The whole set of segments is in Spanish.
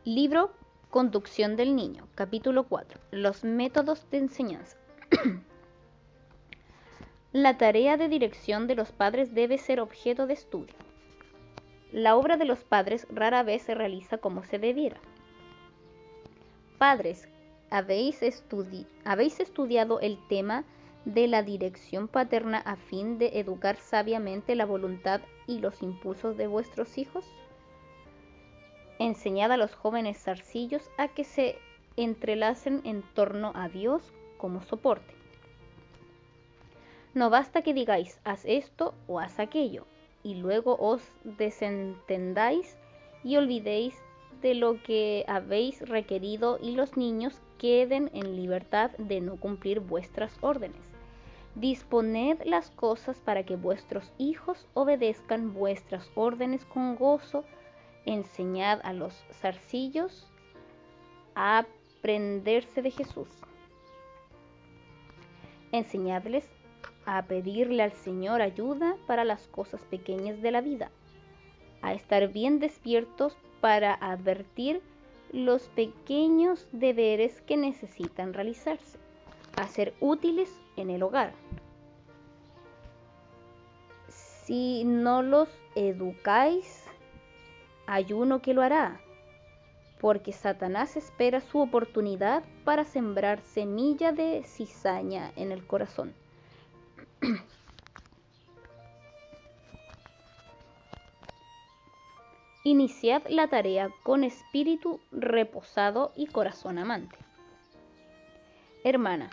Libro Conducción del Niño, capítulo 4. Los métodos de enseñanza. La tarea de dirección de los padres debe ser objeto de estudio. La obra de los padres rara vez se realiza como se debiera. Padres, ¿habéis estudiado el tema de la dirección paterna a fin de educar sabiamente la voluntad y los impulsos de vuestros hijos? Enseñad a los jóvenes zarcillos a que se entrelacen en torno a Dios como soporte. No basta que digáis, haz esto o haz aquello, y luego os desentendáis y olvidéis de lo que habéis requerido y los niños queden en libertad de no cumplir vuestras órdenes. Disponed las cosas para que vuestros hijos obedezcan vuestras órdenes con gozo. Enseñad a los zarcillos a aprenderse de Jesús. Enseñadles a pedirle al Señor ayuda para las cosas pequeñas de la vida, a estar bien despiertos para advertir los pequeños deberes que necesitan realizarse, a ser útiles en el hogar. Si no los educáis, hay uno que lo hará, porque Satanás espera su oportunidad para sembrar semilla de cizaña en el corazón. Iniciad la tarea con espíritu reposado y corazón amante. Hermana,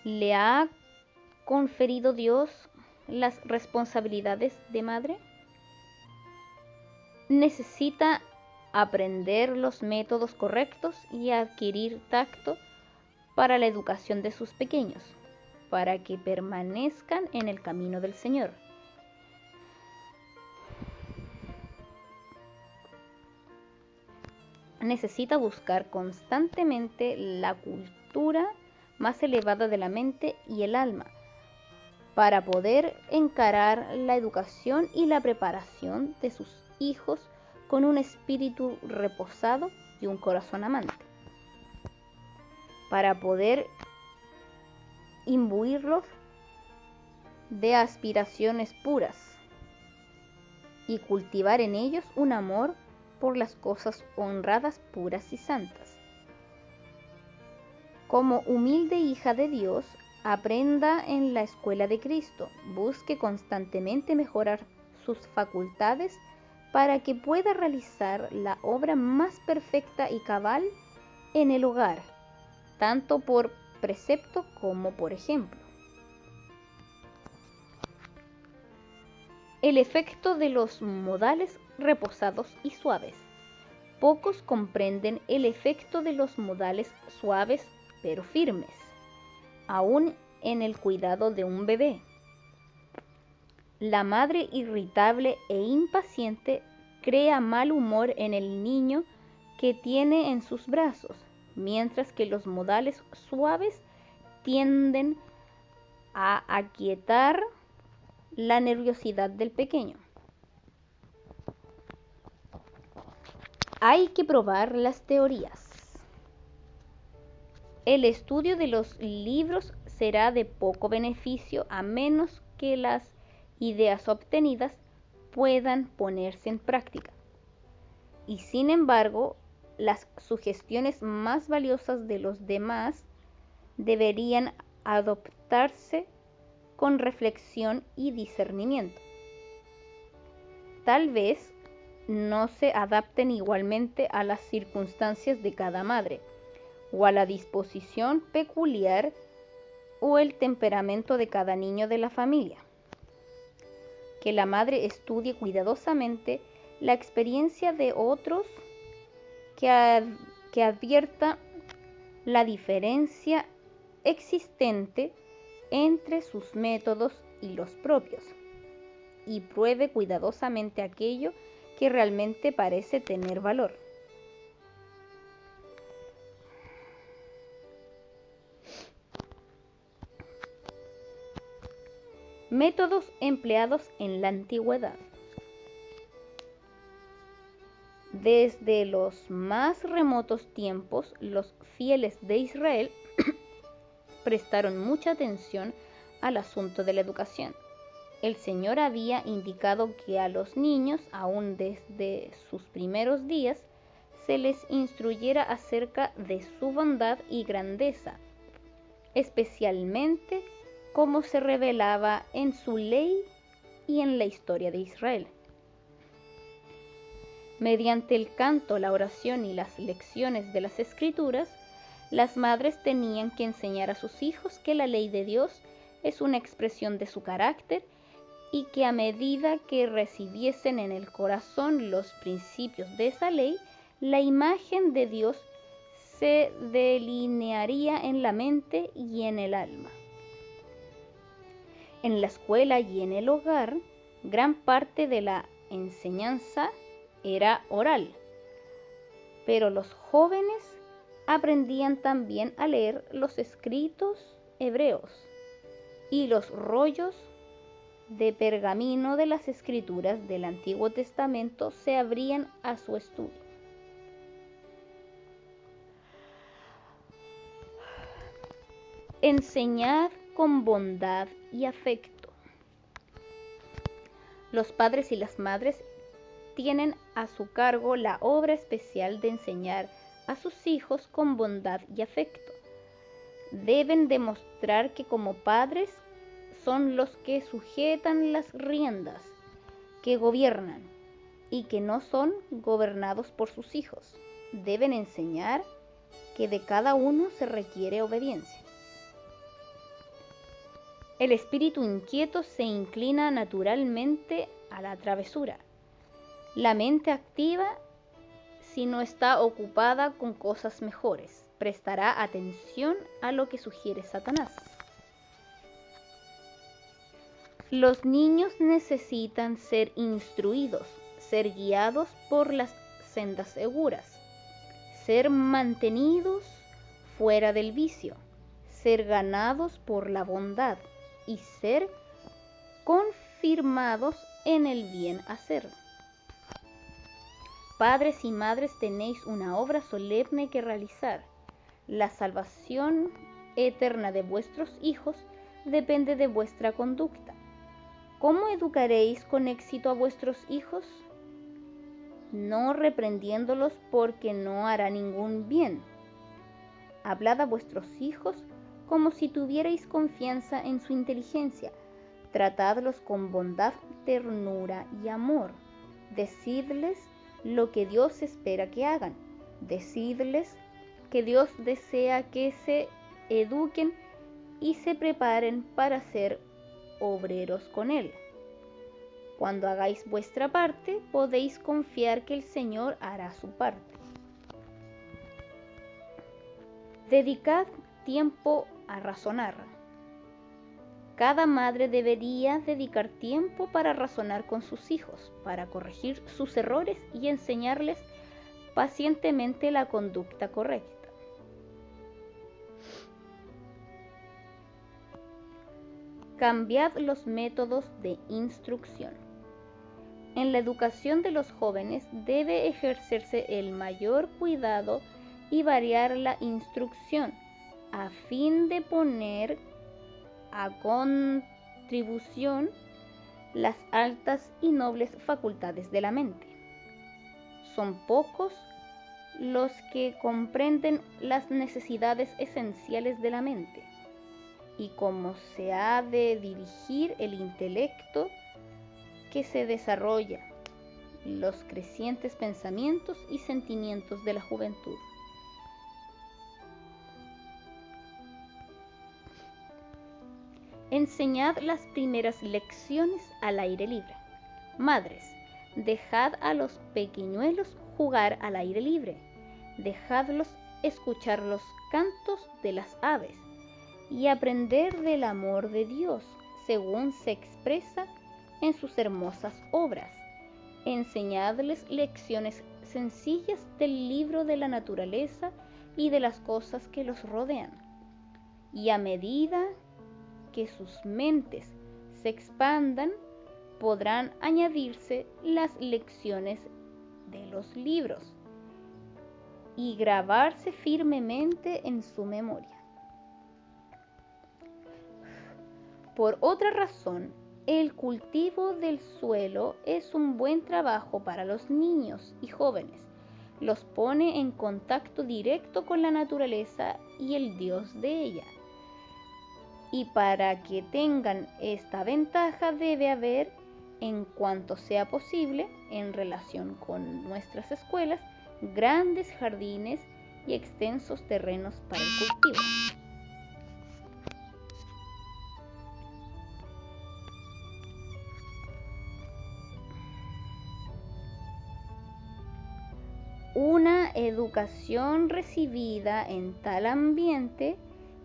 ¿le ha conferido Dios las responsabilidades de madre? Necesita aprender los métodos correctos y adquirir tacto para la educación de sus pequeños, para que permanezcan en el camino del Señor. Necesita buscar constantemente la cultura más elevada de la mente y el alma para poder encarar la educación y la preparación de sus hijos con un espíritu reposado y un corazón amante, para poder imbuirlos de aspiraciones puras y cultivar en ellos un amor por las cosas honradas, puras y santas. Como humilde hija de Dios, aprenda en la escuela de Cristo, busque constantemente mejorar sus facultades para que pueda realizar la obra más perfecta y cabal en el hogar, tanto por precepto como por ejemplo. El efecto de los modales reposados y suaves. Pocos comprenden el efecto de los modales suaves pero firmes, aún en el cuidado de un bebé. La madre irritable e impaciente crea mal humor en el niño que tiene en sus brazos, mientras que los modales suaves tienden a aquietar la nerviosidad del pequeño. Hay que probar las teorías. El estudio de los libros será de poco beneficio a menos que las ideas obtenidas puedan ponerse en práctica. Y sin embargo, las sugestiones más valiosas de los demás deberían adoptarse con reflexión y discernimiento. Tal vez no se adapten igualmente a las circunstancias de cada madre, o a la disposición peculiar o el temperamento de cada niño de la familia. Que la madre estudie cuidadosamente la experiencia de otros, que advierta la diferencia existente entre sus métodos y los propios, y pruebe cuidadosamente aquello que realmente parece tener valor. Métodos empleados en la antigüedad. Desde los más remotos tiempos, los fieles de Israel prestaron mucha atención al asunto de la educación. El Señor había indicado que a los niños, aún desde sus primeros días, se les instruyera acerca de su bondad y grandeza, especialmente cómo se revelaba en su ley y en la historia de Israel. Mediante el canto, la oración y las lecciones de las Escrituras, las madres tenían que enseñar a sus hijos que la ley de Dios es una expresión de su carácter y que a medida que recibiesen en el corazón los principios de esa ley, la imagen de Dios se delinearía en la mente y en el alma. En la escuela y en el hogar, gran parte de la enseñanza era oral, pero los jóvenes aprendían también a leer los escritos hebreos y los rollos de pergamino de las escrituras del Antiguo Testamento se abrían a su estudio. Enseñad con bondad y afecto. Los padres y las madres tienen a su cargo la obra especial de enseñar a sus hijos con bondad y afecto. Deben demostrar que como padres son los que sujetan las riendas, que gobiernan y que no son gobernados por sus hijos. Deben enseñar que de cada uno se requiere obediencia. El espíritu inquieto se inclina naturalmente a la travesura. La mente activa, si no está ocupada con cosas mejores, prestará atención a lo que sugiere Satanás. Los niños necesitan ser instruidos, ser guiados por las sendas seguras, ser mantenidos fuera del vicio, ser ganados por la bondad y ser confirmados en el bien hacer. Padres y madres, tenéis una obra solemne que realizar. La salvación eterna de vuestros hijos depende de vuestra conducta. ¿Cómo educaréis con éxito a vuestros hijos? No reprendiéndolos porque no hará ningún bien. Hablad a vuestros hijos como si tuvierais confianza en su inteligencia. Tratadlos con bondad, ternura y amor. Decidles lo que Dios espera que hagan. Decidles que Dios desea que se eduquen y se preparen para ser obreros con Él. Cuando hagáis vuestra parte, podéis confiar que el Señor hará su parte. Dedicad tiempo a razonar. Cada madre debería dedicar tiempo para razonar con sus hijos, para corregir sus errores y enseñarles pacientemente la conducta correcta. Cambiad los métodos de instrucción. En la educación de los jóvenes debe ejercerse el mayor cuidado y variar la instrucción a fin de poner a contribución las altas y nobles facultades de la mente. Son pocos los que comprenden las necesidades esenciales de la mente y cómo se ha de dirigir el intelecto que se desarrolla, los crecientes pensamientos y sentimientos de la juventud. Enseñad las primeras lecciones al aire libre. Madres, dejad a los pequeñuelos jugar al aire libre. Dejadlos escuchar los cantos de las aves y aprender del amor de Dios, según se expresa en sus hermosas obras. Enseñadles lecciones sencillas del libro de la naturaleza y de las cosas que los rodean. Y a medida que sus mentes se expandan, podrán añadirse las lecciones de los libros y grabarse firmemente en su memoria. Por otra razón, el cultivo del suelo es un buen trabajo para los niños y jóvenes. Los pone en contacto directo con la naturaleza y el Dios de ella. Y para que tengan esta ventaja debe haber, en cuanto sea posible, en relación con nuestras escuelas, grandes jardines y extensos terrenos para el cultivo. Una educación recibida en tal ambiente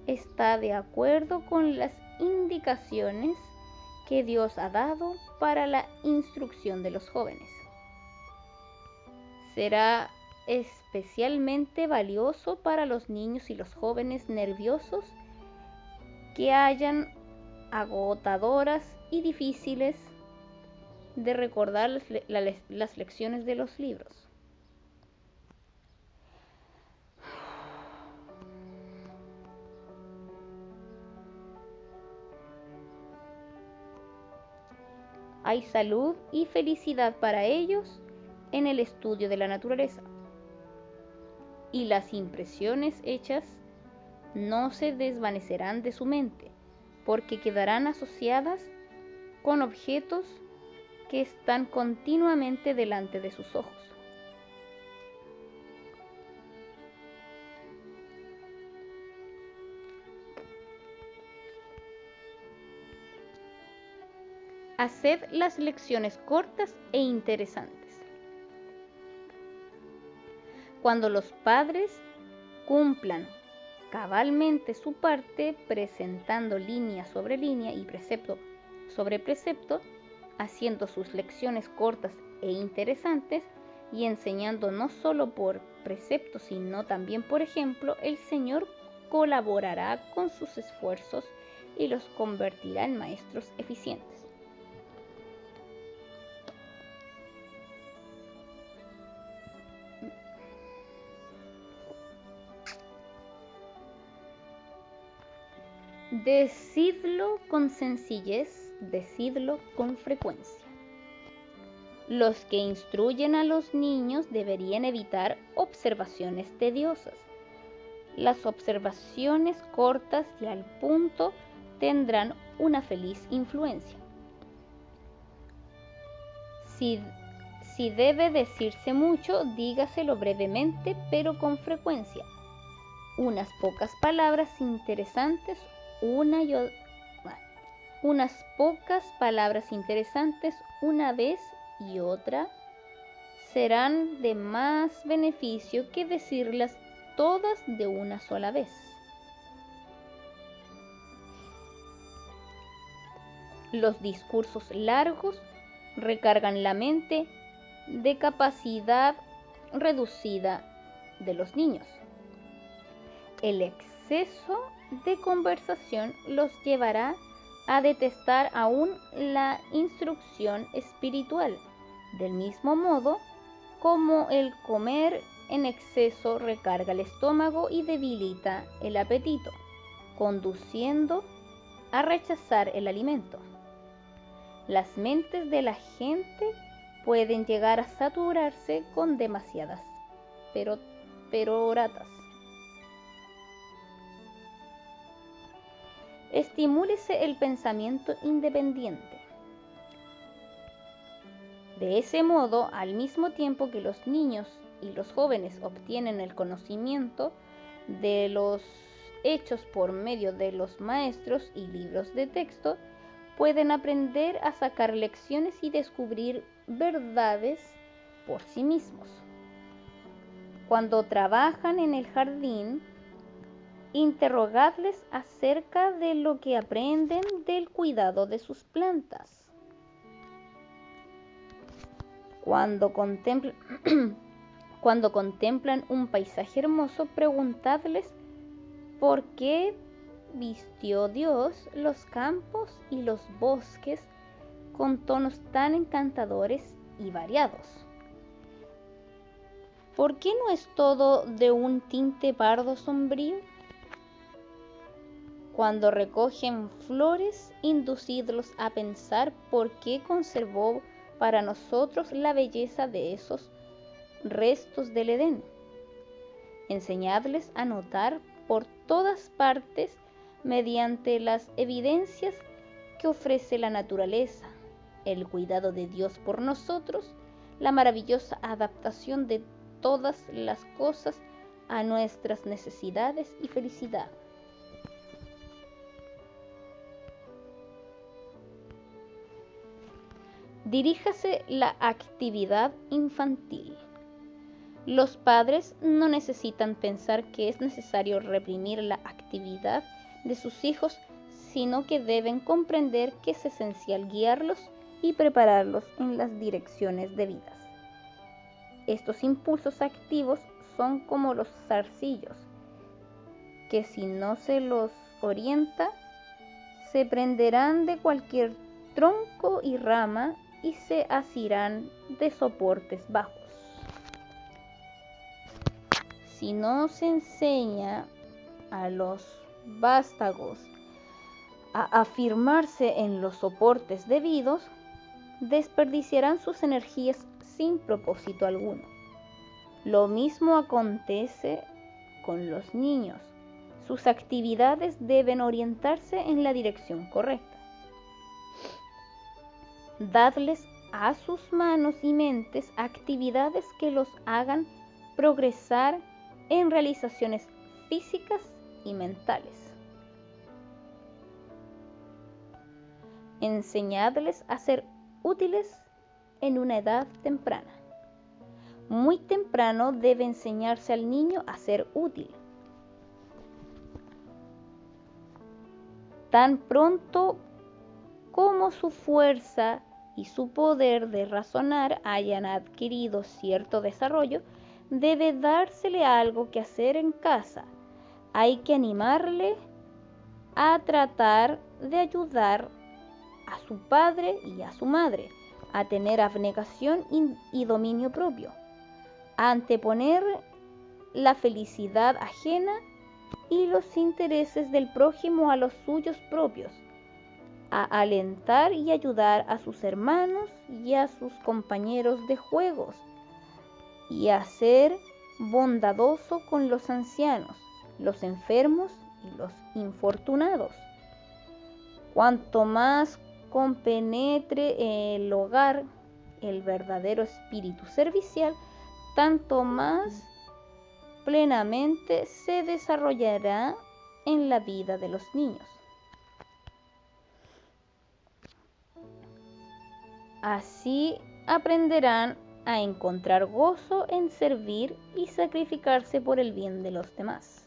está de acuerdo con las indicaciones que Dios ha dado para la instrucción de los jóvenes. Será especialmente valioso para los niños y los jóvenes nerviosos que hayan agotadoras y difíciles de recordar las lecciones de los libros. Hay salud y felicidad para ellos en el estudio de la naturaleza. Y las impresiones hechas no se desvanecerán de su mente, porque quedarán asociadas con objetos que están continuamente delante de sus ojos. Haced las lecciones cortas e interesantes. Cuando los padres cumplan cabalmente su parte, presentando línea sobre línea y precepto sobre precepto, haciendo sus lecciones cortas e interesantes y enseñando no solo por precepto, sino también por ejemplo, el Señor colaborará con sus esfuerzos y los convertirá en maestros eficientes. Decidlo con sencillez, decidlo con frecuencia. Los que instruyen a los niños deberían evitar observaciones tediosas. Las observaciones cortas y al punto tendrán una feliz influencia. Si debe decirse mucho, dígaselo brevemente, pero con frecuencia. Unas pocas palabras interesantes una vez y otra serán de más beneficio que decirlas todas de una sola vez. Los discursos largos recargan la mente de capacidad reducida de los niños. El exceso de conversación los llevará a detestar aún la instrucción espiritual, del mismo modo como el comer en exceso recarga el estómago y debilita el apetito, conduciendo a rechazar el alimento. Las mentes de la gente pueden llegar a saturarse con demasiadas peroratas. Estimúlese el pensamiento independiente. De ese modo, al mismo tiempo que los niños y los jóvenes obtienen el conocimiento de los hechos por medio de los maestros y libros de texto, pueden aprender a sacar lecciones y descubrir verdades por sí mismos. Cuando trabajan en el jardín, interrogadles acerca de lo que aprenden del cuidado de sus plantas. Cuando contemplan un paisaje hermoso, preguntadles por qué vistió Dios los campos y los bosques con tonos tan encantadores y variados. ¿Por qué no es todo de un tinte pardo sombrío? Cuando recogen flores, inducidlos a pensar por qué conservó para nosotros la belleza de esos restos del Edén. Enseñadles a notar por todas partes, mediante las evidencias que ofrece la naturaleza, el cuidado de Dios por nosotros, la maravillosa adaptación de todas las cosas a nuestras necesidades y felicidad. Diríjase la actividad infantil. Los padres no necesitan pensar que es necesario reprimir la actividad de sus hijos, sino que deben comprender que es esencial guiarlos y prepararlos en las direcciones debidas. Estos impulsos activos son como los zarcillos, que si no se los orienta, se prenderán de cualquier tronco y rama y se asirán de soportes bajos. Si no se enseña a los vástagos a afirmarse en los soportes debidos, desperdiciarán sus energías sin propósito alguno. Lo mismo acontece con los niños. Sus actividades deben orientarse en la dirección correcta. Dadles a sus manos y mentes actividades que los hagan progresar en realizaciones físicas y mentales. Enseñadles a ser útiles en una edad temprana. Muy temprano debe enseñarse al niño a ser útil. Tan pronto como su fuerza y su poder de razonar hayan adquirido cierto desarrollo, debe dársele algo que hacer en casa. Hay que animarle a tratar de ayudar a su padre y a su madre, a tener abnegación y dominio propio, a anteponer la felicidad ajena y los intereses del prójimo a los suyos propios, a alentar y ayudar a sus hermanos y a sus compañeros de juegos, y a ser bondadoso con los ancianos, los enfermos y los infortunados. Cuanto más compenetre en el hogar el verdadero espíritu servicial, tanto más plenamente se desarrollará en la vida de los niños. Así aprenderán a encontrar gozo en servir y sacrificarse por el bien de los demás.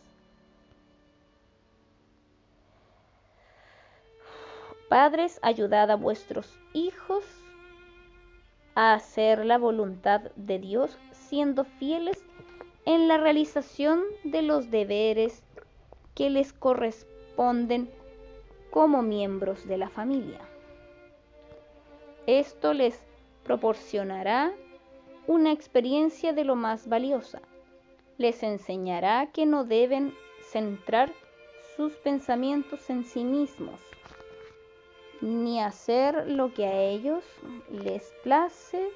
Padres, ayudad a vuestros hijos a hacer la voluntad de Dios, siendo fieles en la realización de los deberes que les corresponden como miembros de la familia. Esto les proporcionará una experiencia de lo más valiosa. Les enseñará que no deben centrar sus pensamientos en sí mismos, ni hacer lo que a ellos les place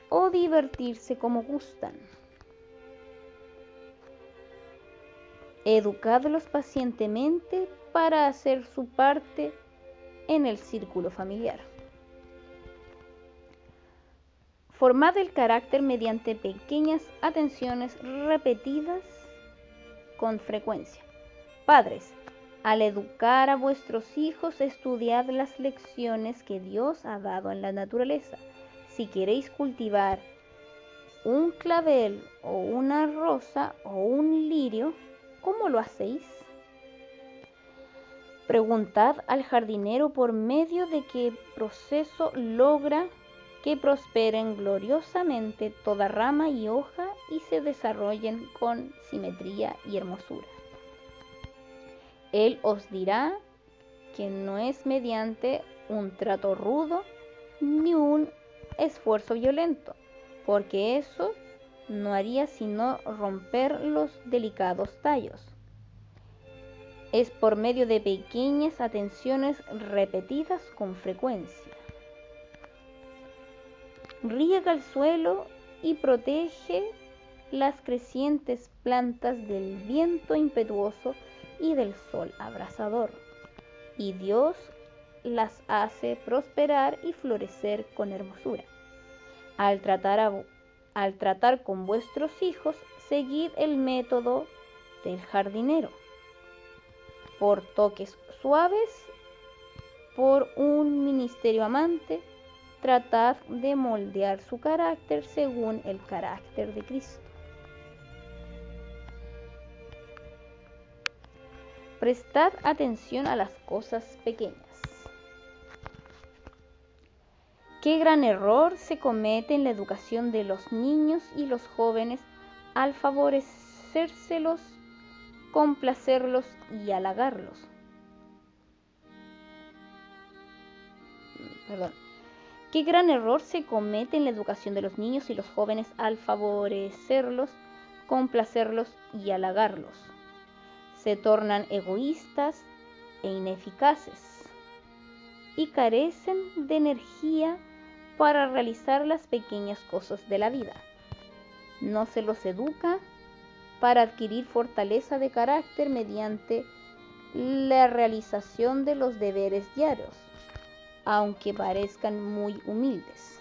o divertirse como gustan. Educadlos pacientemente para hacer su parte en el círculo familiar. Formad el carácter mediante pequeñas atenciones repetidas con frecuencia. Padres, al educar a vuestros hijos, estudiad las lecciones que Dios ha dado en la naturaleza. Si queréis cultivar un clavel o una rosa o un lirio, ¿cómo lo hacéis? Preguntad al jardinero por medio de qué proceso logra que prosperen gloriosamente toda rama y hoja y se desarrollen con simetría y hermosura. Él os dirá que no es mediante un trato rudo ni un esfuerzo violento, porque eso no haría sino romper los delicados tallos. Es por medio de pequeñas atenciones repetidas con frecuencia. Riega el suelo y protege las crecientes plantas del viento impetuoso y del sol abrasador, y Dios las hace prosperar y florecer con hermosura. Al tratar con vuestros hijos, seguid el método del jardinero. Por toques suaves, por un ministerio amante, tratad de moldear su carácter según el carácter de Cristo. Prestad atención a las cosas pequeñas. Qué gran error se comete en la educación de los niños y los jóvenes al favorecérselos, complacerlos y halagarlos. Qué gran error se comete en la educación de los niños y los jóvenes al favorecerlos, complacerlos y halagarlos. Se tornan egoístas e ineficaces y carecen de energía para realizar las pequeñas cosas de la vida. No se los educa para adquirir fortaleza de carácter mediante la realización de los deberes diarios, aunque parezcan muy humildes.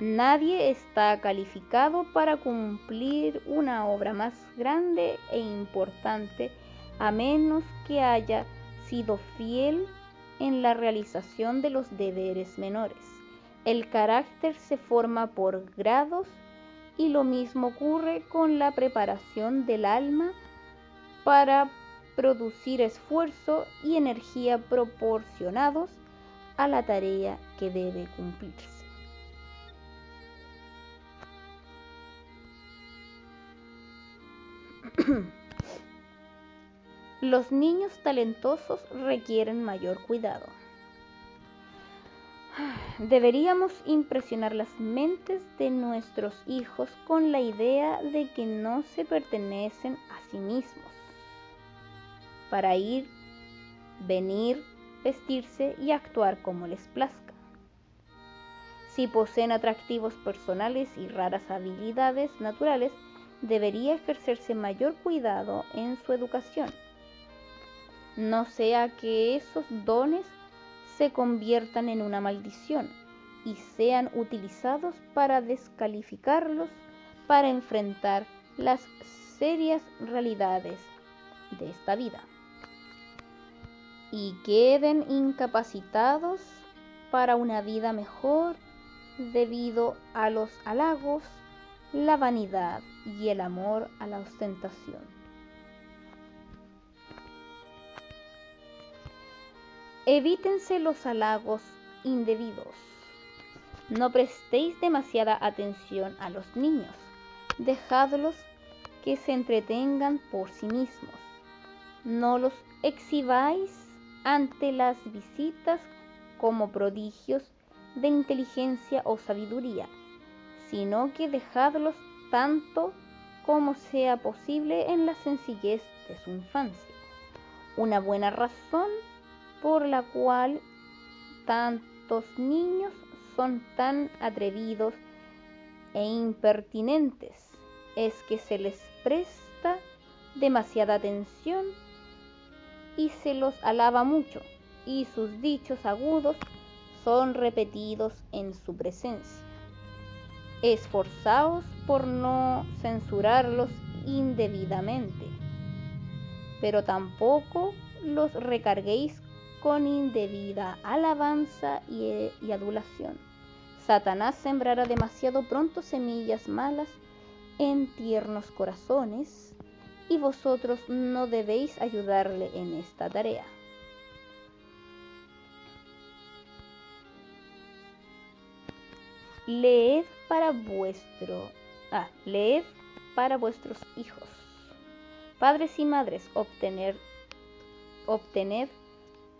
Nadie está calificado para cumplir una obra más grande e importante a menos que haya sido fiel en la realización de los deberes menores. El carácter se forma por grados y lo mismo ocurre con la preparación del alma para producir esfuerzo y energía proporcionados a la tarea que debe cumplirse. Los niños talentosos requieren mayor cuidado. Deberíamos impresionar las mentes de nuestros hijos con la idea de que no se pertenecen a sí mismos, para ir, venir, vestirse y actuar como les plazca. Si poseen atractivos personales y raras habilidades naturales, debería ejercerse mayor cuidado en su educación. No sea que esos dones se conviertan en una maldición y sean utilizados para descalificarlos para enfrentar las serias realidades de esta vida y queden incapacitados para una vida mejor debido a los halagos, la vanidad y el amor a la ostentación. Evítense los halagos indebidos. No prestéis demasiada atención a los niños. Dejadlos que se entretengan por sí mismos. No los exhibáis ante las visitas como prodigios de inteligencia o sabiduría, sino que dejadlos tanto como sea posible en la sencillez de su infancia. Una buena razón por la cual tantos niños son tan atrevidos e impertinentes es que se les presta demasiada atención y se los alaba mucho, y sus dichos agudos son repetidos en su presencia. Esforzaos por no censurarlos indebidamente, pero tampoco los recarguéis con indebida alabanza y adulación. Satanás sembrará demasiado pronto semillas malas en tiernos corazones, y vosotros no debéis ayudarle en esta tarea. Leed para vuestros hijos. Padres y madres, obtened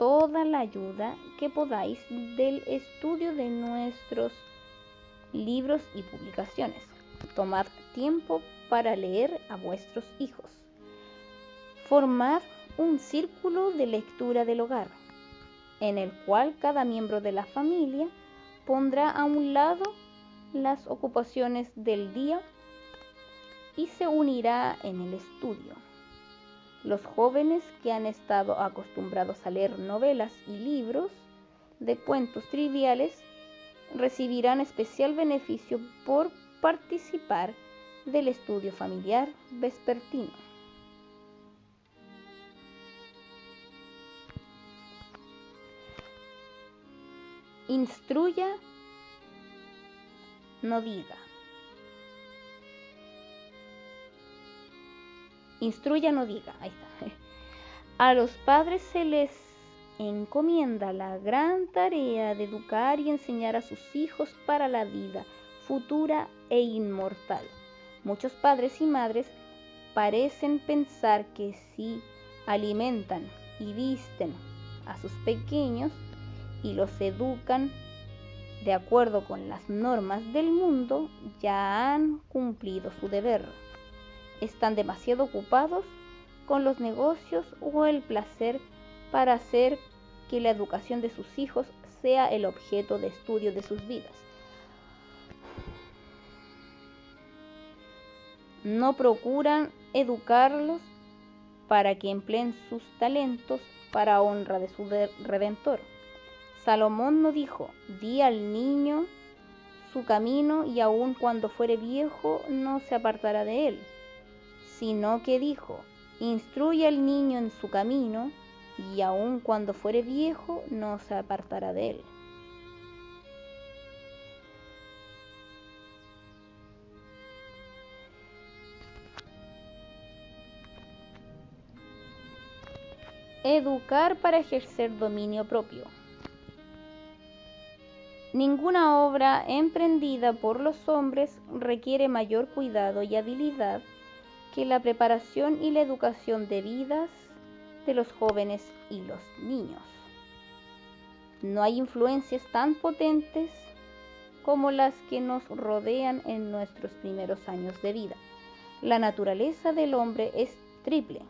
toda la ayuda que podáis del estudio de nuestros libros y publicaciones. Tomad tiempo para leer a vuestros hijos. Formad un círculo de lectura del hogar, en el cual cada miembro de la familia pondrá a un lado las ocupaciones del día y se unirá en el estudio. Los jóvenes que han estado acostumbrados a leer novelas y libros de cuentos triviales recibirán especial beneficio por participar del estudio familiar vespertino. Instruya, no diga. Instruya, no diga. Ahí está. A los padres se les encomienda la gran tarea de educar y enseñar a sus hijos para la vida futura e inmortal. Muchos padres y madres parecen pensar que si alimentan y visten a sus pequeños y los educan de acuerdo con las normas del mundo, ya han cumplido su deber. Están demasiado ocupados con los negocios o el placer para hacer que la educación de sus hijos sea el objeto de estudio de sus vidas. No procuran educarlos para que empleen sus talentos para honra de su Redentor. Salomón no dijo: di al niño su camino y aun cuando fuere viejo no se apartará de él, sino que dijo: instruye al niño en su camino y aun cuando fuere viejo no se apartará de él. Educar para ejercer dominio propio. Ninguna obra emprendida por los hombres requiere mayor cuidado y habilidad que la preparación y la educación de vidas de los jóvenes y los niños. No hay influencias tan potentes como las que nos rodean en nuestros primeros años de vida. La naturaleza del hombre es triple,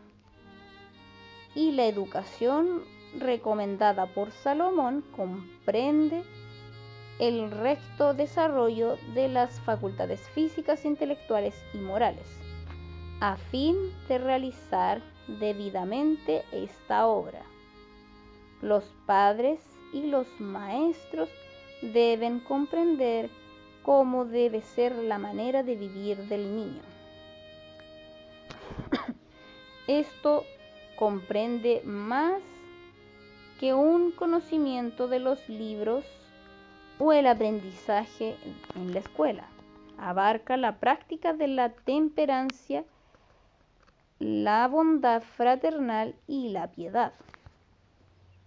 y la educación recomendada por Salomón comprende el recto desarrollo de las facultades físicas, intelectuales y morales, a fin de realizar debidamente esta obra. Los padres y los maestros deben comprender cómo debe ser la manera de vivir del niño. Esto comprende más que un conocimiento de los libros o el aprendizaje en la escuela. Abarca la práctica de la temperancia, la bondad fraternal y la piedad.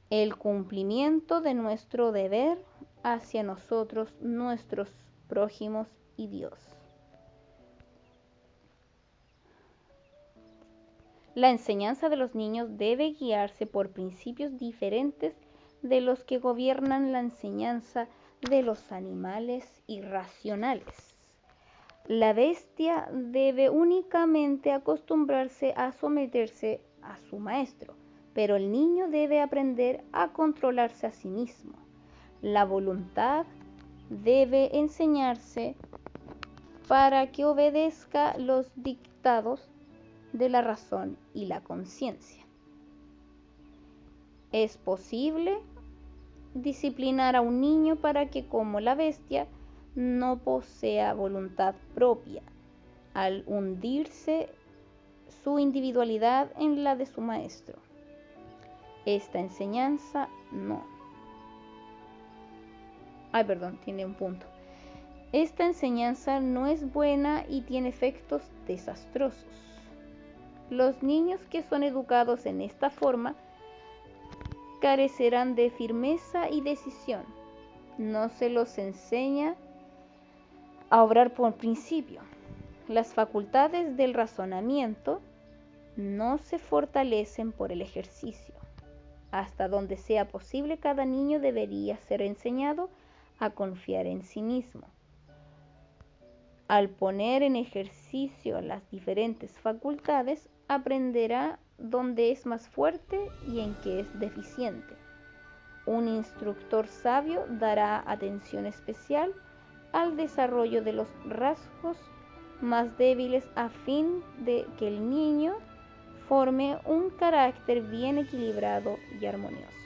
El cumplimiento de nuestro deber hacia nosotros, nuestros prójimos y Dios. La enseñanza de los niños debe guiarse por principios diferentes de los que gobiernan la enseñanza de los animales irracionales. La bestia debe únicamente acostumbrarse a someterse a su maestro, pero el niño debe aprender a controlarse a sí mismo. La voluntad debe enseñarse para que obedezca los dictados de la razón y la conciencia. Es posible disciplinar a un niño para que, como la bestia, no posea voluntad propia, al hundirse su individualidad en la de su maestro. Esta enseñanza tiene un punto. Esta enseñanza no es buena y tiene efectos desastrosos. Los niños que son educados en esta forma carecerán de firmeza y decisión. No se los enseña a obrar por principio. Las facultades del razonamiento no se fortalecen por el ejercicio. Hasta donde sea posible, cada niño debería ser enseñado a confiar en sí mismo. Al poner en ejercicio las diferentes facultades, aprenderá dónde es más fuerte y en qué es deficiente. Un instructor sabio dará atención especial al desarrollo de los rasgos más débiles a fin de que el niño forme un carácter bien equilibrado y armonioso.